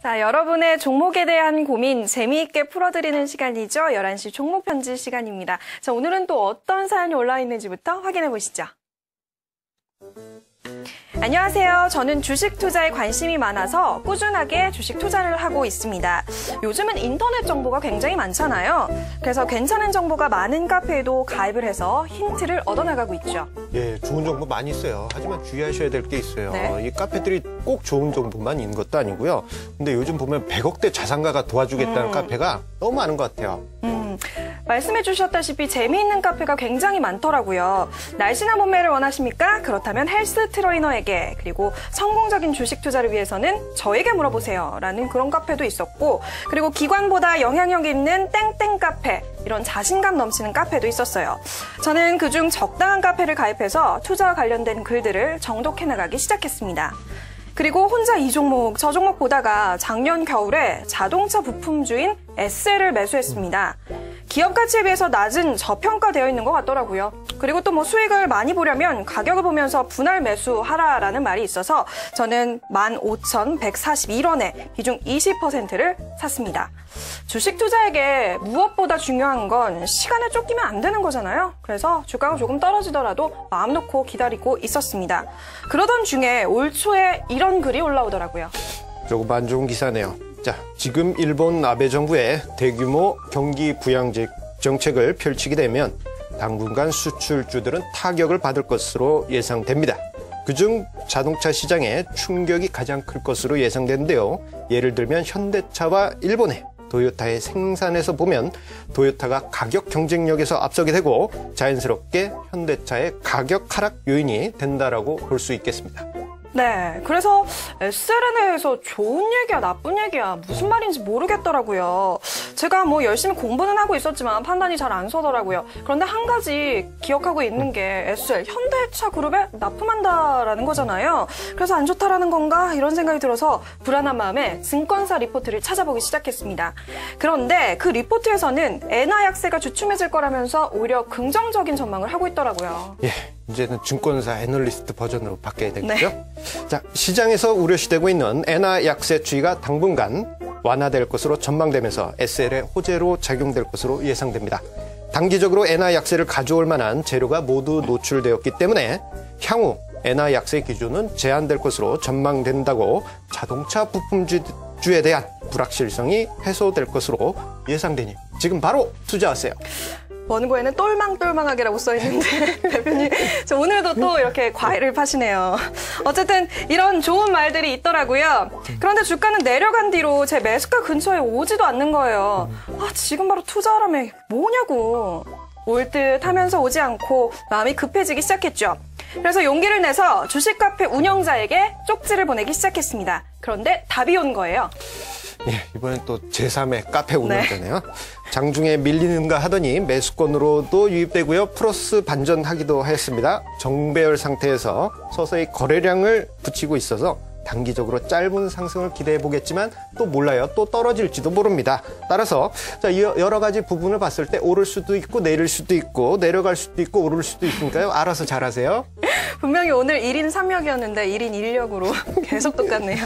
자, 여러분의 종목에 대한 고민 재미있게 풀어드리는 시간이죠. 11시 종목 편지 시간입니다. 자, 오늘은 또 어떤 사연이 올라와 있는지부터 확인해 보시죠. 안녕하세요. 저는 주식 투자에 관심이 많아서 꾸준하게 주식 투자를 하고 있습니다. 요즘은 인터넷 정보가 굉장히 많잖아요. 그래서 괜찮은 정보가 많은 카페에도 가입을 해서 힌트를 얻어나가고 있죠. 예, 좋은 정보 많이 있어요. 하지만 주의하셔야 될 게 있어요. 네. 이 카페들이 꼭 좋은 정보만 있는 것도 아니고요. 근데 요즘 보면 100억대 자산가가 도와주겠다는 카페가 너무 많은 것 같아요. 말씀해 주셨다시피 재미있는 카페가 굉장히 많더라고요. 날씬한 몸매를 원하십니까? 그렇다면 헬스 트레이너에게, 그리고 성공적인 주식 투자를 위해서는 저에게 물어보세요 라는 그런 카페도 있었고, 그리고 기관보다 영향력 있는 땡땡 카페, 이런 자신감 넘치는 카페도 있었어요. 저는 그중 적당한 카페를 가입해서 투자와 관련된 글들을 정독해 나가기 시작했습니다. 그리고 혼자 이 종목, 저 종목 보다가 작년 겨울에 자동차 부품주인 SL을 매수했습니다. 기업 가치에 비해서 낮은 저평가되어 있는 것 같더라고요. 그리고 또 뭐 수익을 많이 보려면 가격을 보면서 분할 매수하라라는 말이 있어서 저는 15,141원에 비중 20%를 샀습니다. 주식 투자에게 무엇보다 중요한 건 시간에 쫓기면 안 되는 거잖아요. 그래서 주가가 조금 떨어지더라도 마음 놓고 기다리고 있었습니다. 그러던 중에 올 초에 이런 글이 올라오더라고요. 조금 안 좋은 기사네요. 자, 지금 일본 아베 정부의 대규모 경기 부양 정책을 펼치게 되면 당분간 수출주들은 타격을 받을 것으로 예상됩니다. 그중 자동차 시장에 충격이 가장 클 것으로 예상되는데요. 예를 들면 현대차와 일본의 도요타의 생산에서 보면 도요타가 가격 경쟁력에서 앞서게 되고 자연스럽게 현대차의 가격 하락 요인이 된다라고 볼 수 있겠습니다. 네, 그래서 SL에 대해서 좋은 얘기야, 나쁜 얘기야, 무슨 말인지 모르겠더라고요. 제가 뭐 열심히 공부는 하고 있었지만 판단이 잘 안 서더라고요. 그런데 한 가지 기억하고 있는 게 SL, 현대차 그룹에 납품한다라는 거잖아요. 그래서 안 좋다라는 건가? 이런 생각이 들어서 불안한 마음에 증권사 리포트를 찾아보기 시작했습니다. 그런데 그 리포트에서는 엔화 약세가 주춤해질 거라면서 오히려 긍정적인 전망을 하고 있더라고요. 예, 이제는 증권사 애널리스트 버전으로 바뀌어야 되겠죠? 네. 자, 시장에서 우려시되고 있는 엔화 약세 추이가 당분간 완화될 것으로 전망되면서 SL의 호재로 작용될 것으로 예상됩니다. 단기적으로 엔화 약세를 가져올 만한 재료가 모두 노출되었기 때문에 향후 엔화 약세 기준은 제한될 것으로 전망된다고 자동차 부품주에 대한 불확실성이 해소될 것으로 예상되니 지금 바로 투자하세요. 원고에는 똘망똘망하게라고 써있는데 대표님, 저 오늘도 또 이렇게 과외를 파시네요. 어쨌든 이런 좋은 말들이 있더라고요. 그런데 주가는 내려간 뒤로 제 매수가 근처에 오지도 않는 거예요. 아, 지금 바로 투자하라며 뭐냐고. 올 듯 하면서 오지 않고 마음이 급해지기 시작했죠. 그래서 용기를 내서 주식 카페 운영자에게 쪽지를 보내기 시작했습니다. 그런데 답이 온 거예요. 예, 이번엔 또 제3의 카페 운영자네요. 장중에 밀리는가 하더니 매수권으로도 유입되고요. 플러스 반전하기도 했습니다. 정배열 상태에서 서서히 거래량을 붙이고 있어서 단기적으로 짧은 상승을 기대해 보겠지만 또 몰라요. 또 떨어질지도 모릅니다. 따라서 자, 여러 가지 부분을 봤을 때 오를 수도 있고 내릴 수도 있고 내려갈 수도 있고 오를 수도 있으니까요. 알아서 잘하세요. 분명히 오늘 1인 3역이었는데 1인 1역으로 계속 똑같네요.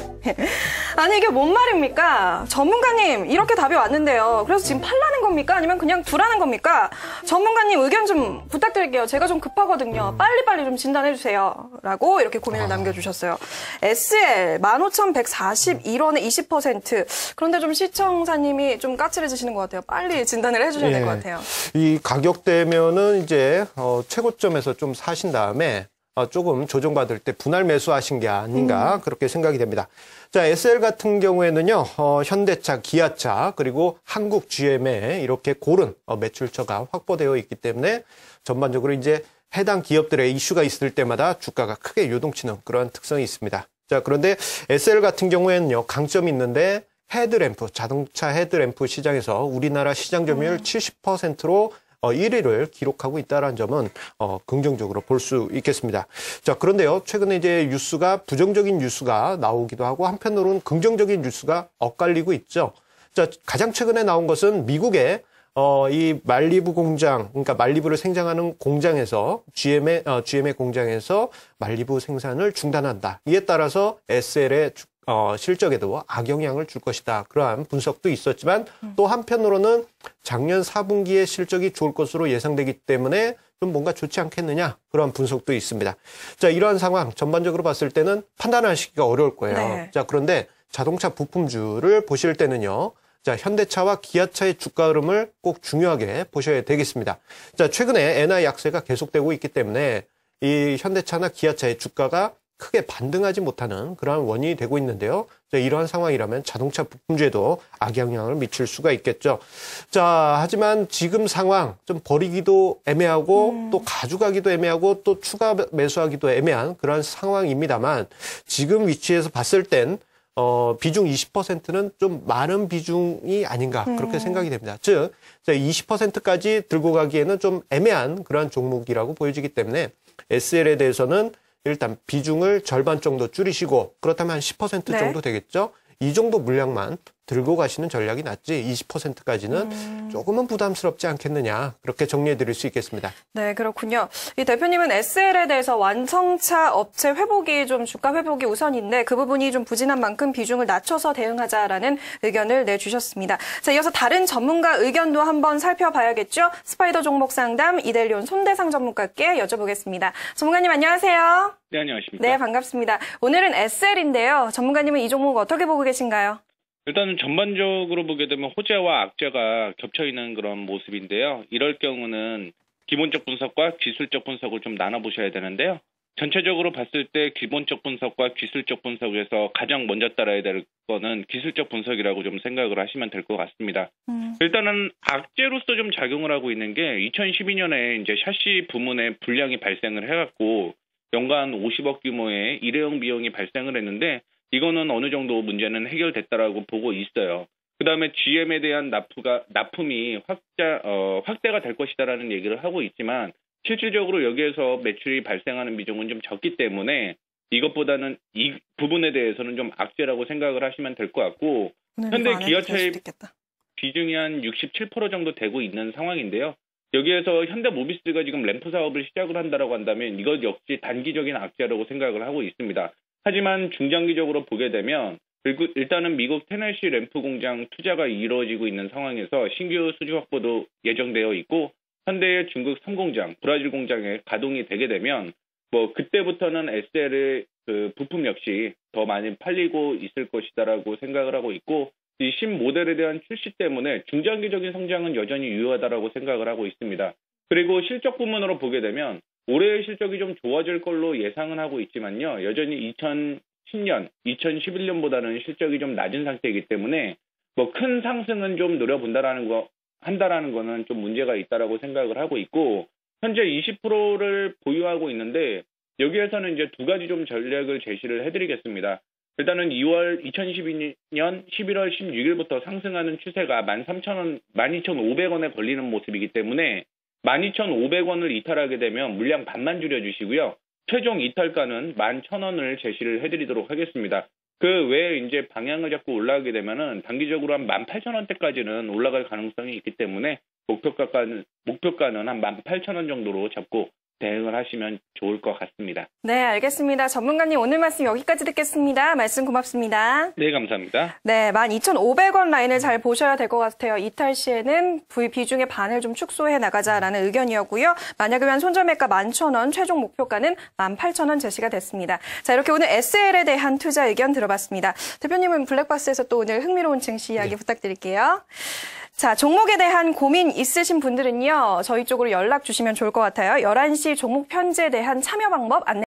아니, 이게 뭔 말입니까? 전문가님, 이렇게 답이 왔는데요. 그래서 지금 팔라는 겁니까? 아니면 그냥 두라는 겁니까? 전문가님 의견 좀 부탁드릴게요. 제가 좀 급하거든요. 빨리빨리 좀 진단해 주세요. 라고 이렇게 고민을 남겨주셨어요. SL 15,141원에 20%. 그런데 좀 시청자님이 좀 까칠해지시는 것 같아요. 빨리 진단을 해주셔야 될 것 같아요. 이 가격대면은 이제 최고점에서 좀 사신 다음에 조금 조정받을 때 분할 매수하신 게 아닌가 그렇게 생각이 됩니다. 자, SL 같은 경우에는요, 현대차, 기아차, 그리고 한국 GM에 이렇게 고른 매출처가 확보되어 있기 때문에 전반적으로 이제 해당 기업들의 이슈가 있을 때마다 주가가 크게 요동치는 그런 특성이 있습니다. 자, 그런데 SL 같은 경우에는요, 강점이 있는데 헤드램프, 자동차 헤드램프 시장에서 우리나라 시장 점유율 70%로 1위를 기록하고 있다는 점은 긍정적으로 볼 수 있겠습니다. 자, 그런데요, 최근에 이제 뉴스가 부정적인 뉴스가 나오기도 하고 한편으로는 긍정적인 뉴스가 엇갈리고 있죠. 자, 가장 최근에 나온 것은 미국의 이 말리부 공장, 그러니까 말리부를 생산하는 공장에서 GM의 공장에서 말리부 생산을 중단한다. 이에 따라서 SL의 실적에도 악영향을 줄 것이다. 그러한 분석도 있었지만 또 한편으로는 작년 4분기에 실적이 좋을 것으로 예상되기 때문에 좀 뭔가 좋지 않겠느냐. 그런 분석도 있습니다. 자, 이러한 상황 전반적으로 봤을 때는 판단하시기가 어려울 거예요. 네. 자, 그런데 자동차 부품주를 보실 때는요. 자, 현대차와 기아차의 주가 흐름을 꼭 중요하게 보셔야 되겠습니다. 자, 최근에 엔화 약세가 계속되고 있기 때문에 이 현대차나 기아차의 주가가 크게 반등하지 못하는 그러한 원인이 되고 있는데요. 자, 이러한 상황이라면 자동차 부품주에도 악영향을 미칠 수가 있겠죠. 자, 하지만 지금 상황 좀 버리기도 애매하고 또 가져가기도 애매하고 또 추가 매수하기도 애매한 그런 상황입니다만 지금 위치에서 봤을 땐 비중 20%는 좀 많은 비중이 아닌가 그렇게 생각이 됩니다. 즉, 20%까지 들고 가기에는 좀 애매한 그러한 종목이라고 보여지기 때문에 SL에 대해서는 일단 비중을 절반 정도 줄이시고 그렇다면 한 10% 네. 정도 되겠죠. 이 정도 물량만 들고 가시는 전략이 낫지 20%까지는 조금은 부담스럽지 않겠느냐 그렇게 정리해 드릴 수 있겠습니다. 네, 그렇군요. 이 대표님은 SL에 대해서 완성차 업체 회복이 좀 주가 회복이 우선인데 그 부분이 좀 부진한 만큼 비중을 낮춰서 대응하자라는 의견을 내주셨습니다. 자, 이어서 다른 전문가 의견도 한번 살펴봐야겠죠. 스파이더 종목 상담 이델리온 손대상 전문가께 여쭤보겠습니다. 전문가님 안녕하세요. 네, 안녕하십니까. 네, 반갑습니다. 오늘은 SL인데요. 전문가님은 이 종목 어떻게 보고 계신가요? 일단은 전반적으로 보게 되면 호재와 악재가 겹쳐있는 그런 모습인데요. 이럴 경우는 기본적 분석과 기술적 분석을 좀 나눠보셔야 되는데요. 전체적으로 봤을 때 기본적 분석과 기술적 분석에서 가장 먼저 따라야 될 거는 기술적 분석이라고 좀 생각을 하시면 될 것 같습니다. 일단은 악재로서 좀 작용을 하고 있는 게 2012년에 이제 샤시 부문에 불량이 발생을 해갖고 연간 50억 규모의 일회용 비용이 발생을 했는데 이거는 어느 정도 문제는 해결됐다라고 보고 있어요. 그다음에 GM에 대한 납품이 확대가 될 것이다라는 얘기를 하고 있지만 실질적으로 여기에서 매출이 발생하는 비중은 좀 적기 때문에 이것보다는 이 부분에 대해서는 좀 악재라고 생각을 하시면 될 것 같고 현대 기아차의 비중이 한 67% 정도 되고 있는 상황인데요. 여기에서 현대모비스가 지금 램프 사업을 시작을 한다라고 한다면 이것 역시 단기적인 악재라고 생각을 하고 있습니다. 하지만 중장기적으로 보게 되면 일단은 미국 테네시 램프 공장 투자가 이루어지고 있는 상황에서 신규 수주 확보도 예정되어 있고 현대의 중국 3공장, 브라질 공장에 가동이 되게 되면 뭐 그때부터는 SL의 그 부품 역시 더 많이 팔리고 있을 것이다라고 생각을 하고 있고 이 신모델에 대한 출시 때문에 중장기적인 성장은 여전히 유효하다라고 생각을 하고 있습니다. 그리고 실적 부문으로 보게 되면 올해의 실적이 좀 좋아질 걸로 예상은 하고 있지만요. 여전히 2010년, 2011년보다는 실적이 좀 낮은 상태이기 때문에 뭐 큰 상승은 좀 노려본다라는 거는 좀 문제가 있다라고 생각을 하고 있고 현재 20%를 보유하고 있는데 여기에서는 이제 두 가지 좀 전략을 제시를 해드리겠습니다. 일단은 2022년 11월 16일부터 상승하는 추세가 12,500원에 걸리는 모습이기 때문에 12,500원을 이탈하게 되면 물량 반만 줄여주시고요. 최종 이탈가는 11,000원을 제시를 해드리도록 하겠습니다. 그 외에 이제 방향을 잡고 올라가게 되면은 단기적으로 한 18,000원대까지는 올라갈 가능성이 있기 때문에 목표가는 한 18,000원 정도로 잡고 대응을 하시면 좋을 것 같습니다. 네, 알겠습니다. 전문가님 오늘 말씀 여기까지 듣겠습니다. 말씀 고맙습니다. 네, 감사합니다. 네, 12,500원 라인을 잘 보셔야 될 것 같아요. 이탈 시에는 비중의 반을 좀 축소해 나가자라는 의견이었고요. 만약에 한 손절매가 11,000원, 최종 목표가는 18,000원 제시가 됐습니다. 자, 이렇게 오늘 SL에 대한 투자 의견 들어봤습니다. 대표님은 블랙박스에서 또 오늘 흥미로운 증시 이야기 부탁드릴게요. 자, 종목에 대한 고민 있으신 분들은요, 저희 쪽으로 연락 주시면 좋을 것 같아요. 11시 종목 편제에 대한 참여 방법 안내